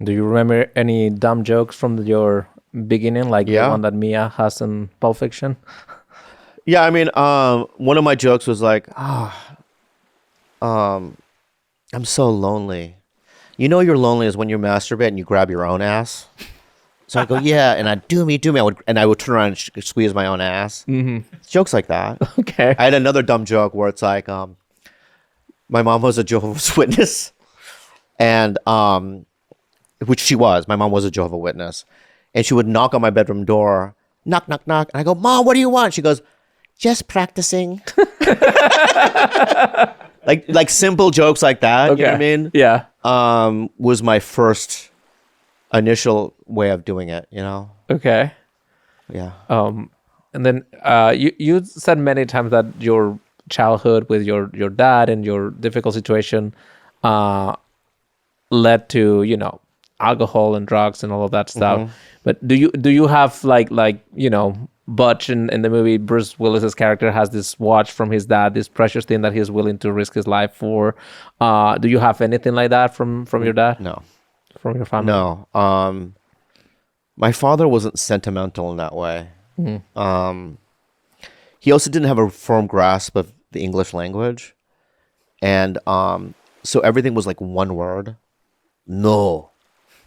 Do you remember any dumb jokes from your beginning, like the Yeah. one that Mia has in Pulp Fiction? Yeah, I mean, one of my jokes was like, um, I'm so lonely. You know you're lonely is when you masturbate and you grab your own ass. So I go, yeah, and I do me. I would turn around and squeeze my own ass. Jokes like that. Okay. I had another dumb joke where it's like, my mom was a Jehovah's Witness, and which she was. My mom was a Jehovah's Witness, and she would knock on my bedroom door, knock, knock, knock, and I go, Mom, what do you want? She goes, just practicing. Like simple jokes like that. Okay. You know what I mean? Yeah. Was my first initial way of doing it. You know? Okay. Yeah. And then you said many times that your childhood with your dad and your difficult situation led to alcohol and drugs and all of that stuff. But do you have like Butch in the movie, Bruce Willis's character has this watch from his dad, this precious thing that he's willing to risk his life for. Do you have anything like that from your dad? No. From your family? No. My father wasn't sentimental in that way. He also didn't have a firm grasp of the English language, and so everything was like one word. No.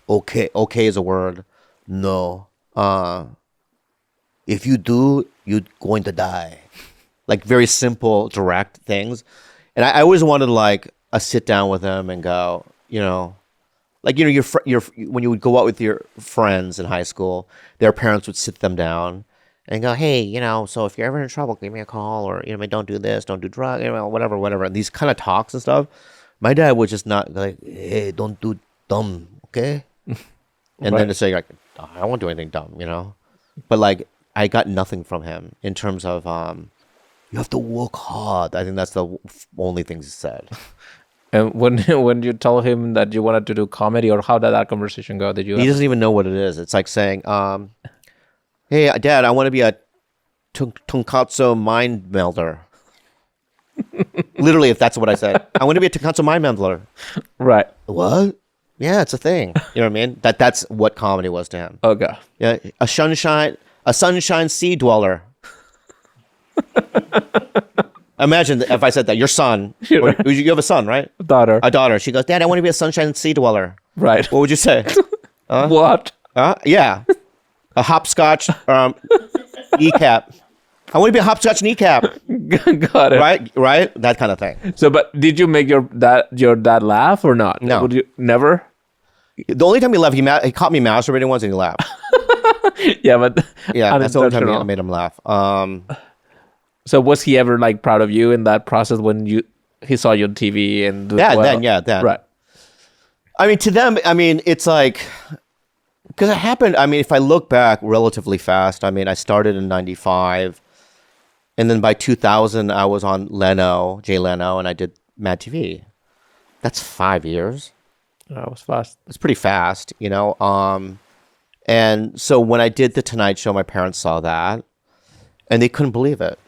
Okay. Okay is a word. No. If you do, you're going to die. Like very simple, direct things. And I always wanted to like a sit down with him and go, like your when you would go out with your friends in high school, their parents would sit them down and go, hey, so if you're ever in trouble, give me a call, or don't do this, don't do drugs, whatever. And these kind of talks and stuff. My dad would just not like, hey, don't do dumb, okay? And then to say like, I won't do anything dumb, But like, I got nothing from him in terms of you have to work hard. I think that's the only things he said. And when you told him that you wanted to do comedy, or how did that conversation go? He doesn't even know what it is. It's like saying, hey, Dad, I want to be a tonkatsu mind melder. Literally, if that's what I said. I want to be a tonkatsu mind melder. Right. What? Yeah, it's a thing. You know what I mean? That's what comedy was to him. Okay. Yeah, a sunshine sea dweller. Imagine if I said that. Your son. Or, you have a son, right? Daughter. A daughter. She goes, Dad, I want to be a sunshine sea dweller. Right. What would you say? What? Yeah. A hopscotch kneecap. I want to be a hopscotch kneecap. Got it. Right? That kind of thing. So, but did you make your dad laugh or not? No. Would you never? The only time he laughed, he caught me masturbating once and he laughed. Yeah, but Yeah, that's the only time unintentional. I made him laugh. So was he ever like proud of you in that process when he saw you on TV and Then. Right. I mean, to them, it's like, because it happened, if I look back relatively fast, I started in 95, and then by 2000, I was on Jay Leno, and I did Mad TV. That's 5 years. That was fast. It's pretty fast, and so when I did The Tonight Show, my parents saw that, and they couldn't believe it.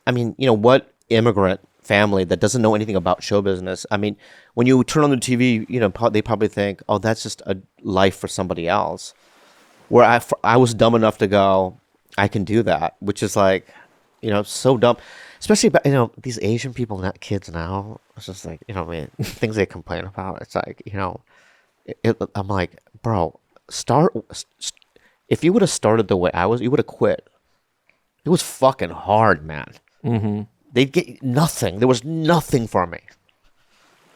What immigrant family that doesn't know anything about show business? When you turn on the TV, they probably think, oh, that's just a life for somebody else. Where I was dumb enough to go, I can do that, which is like, so dumb. Especially about, these Asian people, not kids now. It's just like, things they complain about. It's like, I'm like, bro, if you would have started the way I was, you would have quit. It was fucking hard, man. Mm-hmm. They'd get nothing. There was nothing for me.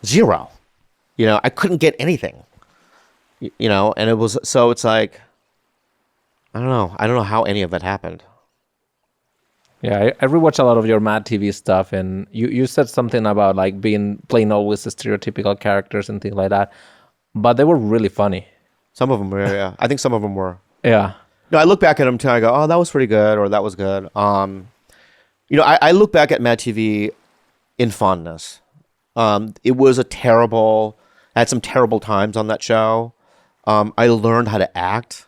Zero. I couldn't get anything. And it was, so it's like, I don't know. I don't know how any of it happened. Yeah, I rewatch a lot of your Mad TV stuff, and you said something about like playing always the stereotypical characters and things like that, but they were really funny. Some of them were, yeah. I think some of them were. Yeah. No, I look back at them too, and I go, oh, that was pretty good, or that was good. I look back at Mad TV in fondness. It was I had some terrible times on that show. I learned how to act.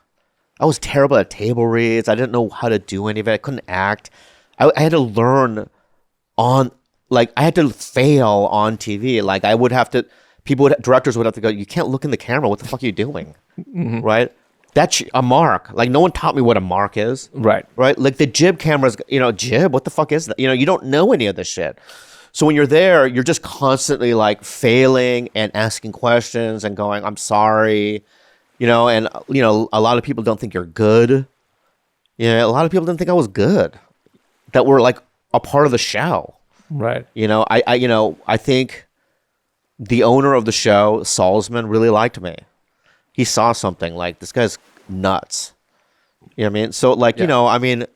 I was terrible at table reads. I didn't know how to do any of it. I couldn't act. I had to learn I had to fail on TV. Like I would have to directors would have to go, you can't look in the camera. What the fuck are you doing? Right? That's a mark. Like, no one taught me what a mark is. Right. Right? Like the jib cameras, jib, what the fuck is that? You don't know any of this shit. So when you're there, you're just constantly like failing and asking questions and going, I'm sorry. And a lot of people don't think you're good. A lot of people didn't think I was good. That were like a part of the show. Right. I think the owner of the show, Salzman, really liked me. He saw something like, this guy's nuts. You know what I mean? So like, the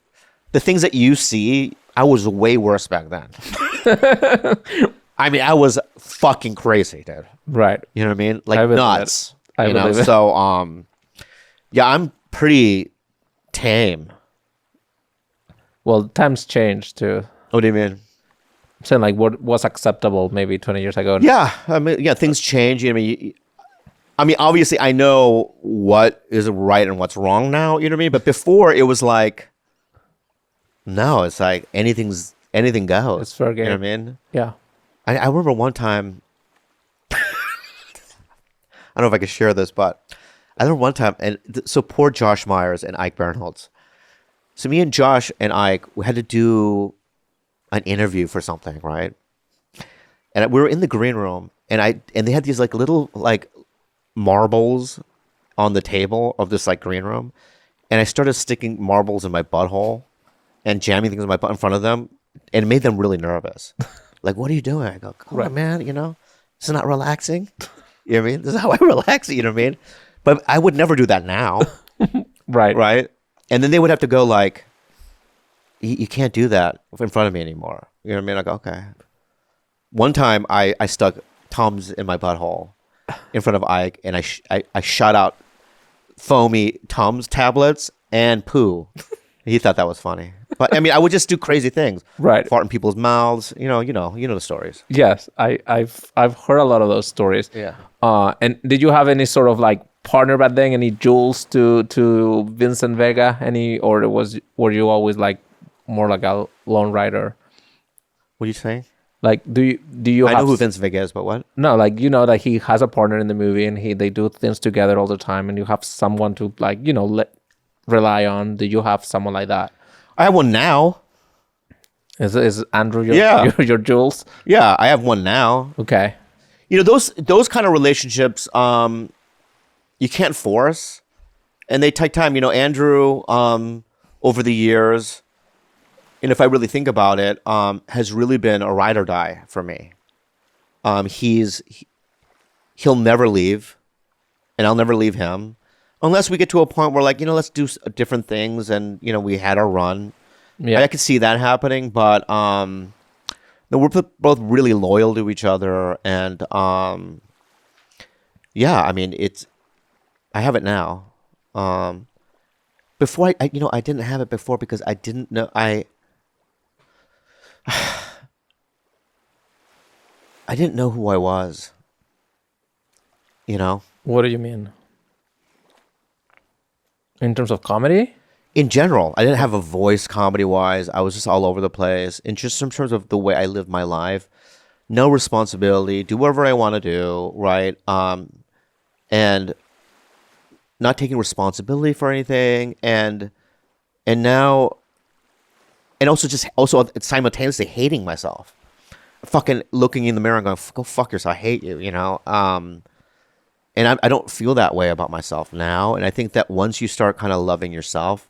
things that you see, I was way worse back then. I was fucking crazy, dude. Right. You know what I mean? Like nuts. I believe it. So I'm pretty tame. Well, times change too. What do you mean? I'm saying like what was acceptable maybe 20 years ago. Yeah, things change. Obviously, I know what is right and what's wrong now. You know what I mean? But before, it was like, no, it's like anything goes. It's fair game. You know what I mean? Yeah. I remember one time. I don't know if I could share this, but I remember one time, and so poor Josh Myers and Ike Barinholtz. So me and Josh and Ike, we had to do an interview for something, right? And we were in the green room, and they had these like little like marbles on the table of this like green room, and I started sticking marbles in my butthole and jamming things in my butt in front of them, and it made them really nervous. Like, what are you doing? I go, come on, man, this is not relaxing. You know what I mean? This is how I relax, you know what I mean? But I would never do that now. Right? And then they would have to go like, you can't do that in front of me anymore. You know what I mean? I go, okay. One time I stuck Tums in my butthole in front of Ike, and I shot out foamy Tums tablets and poo. He thought that was funny. But I would just do crazy things. Right. Fart in people's mouths. You know the stories. Yes, I've heard a lot of those stories. Yeah. And did you have any sort of like partner back then? Any jewels to Vincent Vega? Or were you always like more like a lone rider? What are you saying? Like, do you? I know who Vince Vega is, but what? No, like that he has a partner in the movie and they do things together all the time, and you have someone to like rely on. Do you have someone like that? I have one now. Is Andrew your jewels? Yeah, I have one now. Okay. Those kind of relationships, you can't force, and they take time. Andrew, over the years, and if I really think about it, has really been a ride or die for me. He'll never leave, and I'll never leave him, unless we get to a point where like, let's do different things, and we had our run. Yeah, I could see that happening, but no, we're both really loyal to each other, and yeah, I have it now. Before I didn't have it before because I didn't know I didn't know who I was. What do you mean? In terms of comedy? In general, I didn't have a voice comedy-wise. I was just all over the place. In just in terms of the way I lived my life, no responsibility, do whatever I want to do, right? And not taking responsibility for anything, and now, and also simultaneously hating myself, fucking looking in the mirror and going, "Go fuck yourself, I hate you," And I don't feel that way about myself now. And I think that once you start kind of loving yourself,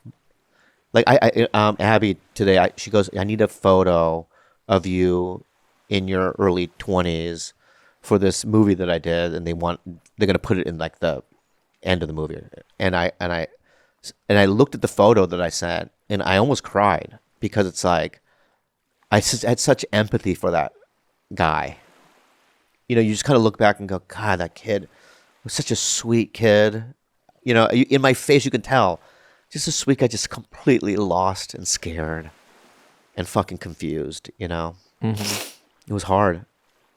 like Abby today, she goes, I need a photo of you in your early 20s for this movie that I did, and they're gonna put it in like the end of the movie. And I looked at the photo that I sent, and I almost cried because it's like I had such empathy for that guy. You just kind of look back and go, God, that kid was such a sweet kid. In my face, you can tell. Just a sweet guy, just completely lost and scared and fucking confused, Mm-hmm. It was hard.